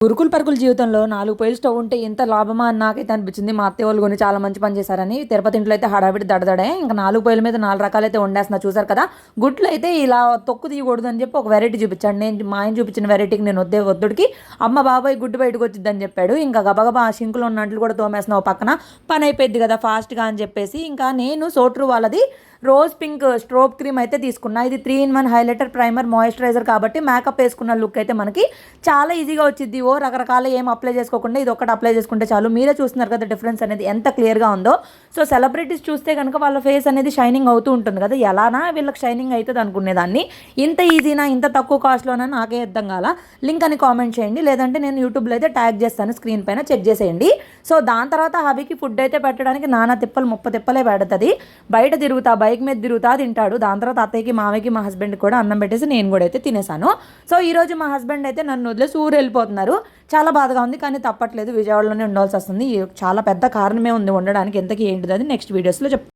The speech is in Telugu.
ఉరుకులు పరుగుల జీవితంలో 4 పొయ్యిల స్టవ్ ఉంటే ఎంత లాభమా అని నాకైతే అనిపించింది. మా అత్తయ్య వాళ్ళు కొని చాలా మంచి పని చేశారని. తిరుపతి ఇంట్లో అయితే హడావిడి దడదడే. ఇంకా 4 పొయ్యిల మీద 4 రకాలైతే వండేస్తున్నా చూసారు కదా! గుడ్లు అయితే ఇలా తొక్కు తీయకూడదు అని చెప్పి ఒక వెరైటీ చూపించాడు. నేను మా ఆయన చూపించిన వెరైటీకి నేను ఒద్దుడికి అమ్మ బాబాయ్ గుడ్డు బయటకు వచ్చిద్దని చెప్పాడు. ఇంకా గబగబా ఆ సింకులో ఉన్న అంట్లు కూడా తోమేస్తున్నా ఓ పక్కన. పని అయిపోయింది కదా ఫాస్ట్‌గా అని చెప్పేసి ఇంకా నేను సోట్రూ వాళ్ళది రోజ్ పింక్ స్ట్రోబ్ క్రీమ్ అయితే తీసుకున్నా. ఇది 3 in 1 హైలైటర్, ప్రైమర్, మాయిశ్చరైజర్ కాబట్టి మేకప్ వేసుకున్న లుక్ అయితే మనకి చాలా ఈజీగా వచ్చిద్ది. రకరకాల ఏం అప్లై చేసుకోకుండా ఇది ఒక్కటి అప్లై చేసుకుంటే చాలు. మీరే చూస్తున్నారు కదా డిఫరెన్స్ అనేది ఎంత క్లియర్గా ఉందో. సో సెలబ్రిటీస్ చూస్తే కనుక వాళ్ళ ఫేస్ అనేది షైనింగ్ అవుతూ ఉంటుంది కదా, ఎలానా వీళ్ళకి షైనింగ్ అవుతుంది అనుకునేదాన్ని. ఇంత ఈజీనా ఇంత తక్కువ కాస్ట్లోనా నాకే అర్థం కాల. లింక్ అని కామెంట్ చేయండి, లేదంటే నేను యూట్యూబ్లో అయితే ట్యాగ్ చేస్తాను, స్క్రీన్ పైన చెక్ చేసేయండి. సో దాని తర్వాత హబీకి ఫుడ్ అయితే పెట్టడానికి నానా తిప్పలు 30 తిప్పలే పెడుతుంది. బయట తిరుగుతా, బైక్ మీద తిరుగుతా తింటాడు. దాని తర్వాత అత్తయ్యకి, మామయ్యకి, మా హస్బెండ్కి కూడా అన్నం పెట్టేసి నేను కూడా అయితే తినేసాను. సో ఈరోజు మా హస్బెండ్ అయితే నన్ను వదిలేసి ఊరు వెళ్ళిపోతున్నారు. చాలా బాధగా ఉంది, కానీ తప్పట్లేదు, విజయవాడలోనే ఉండాల్సి వస్తుంది. చాలా పెద్ద కారణమే ఉంది ఉండడానికి. ఎంతకీ ఏంటిది అది నెక్స్ట్ వీడియోస్లో చెప్తాను.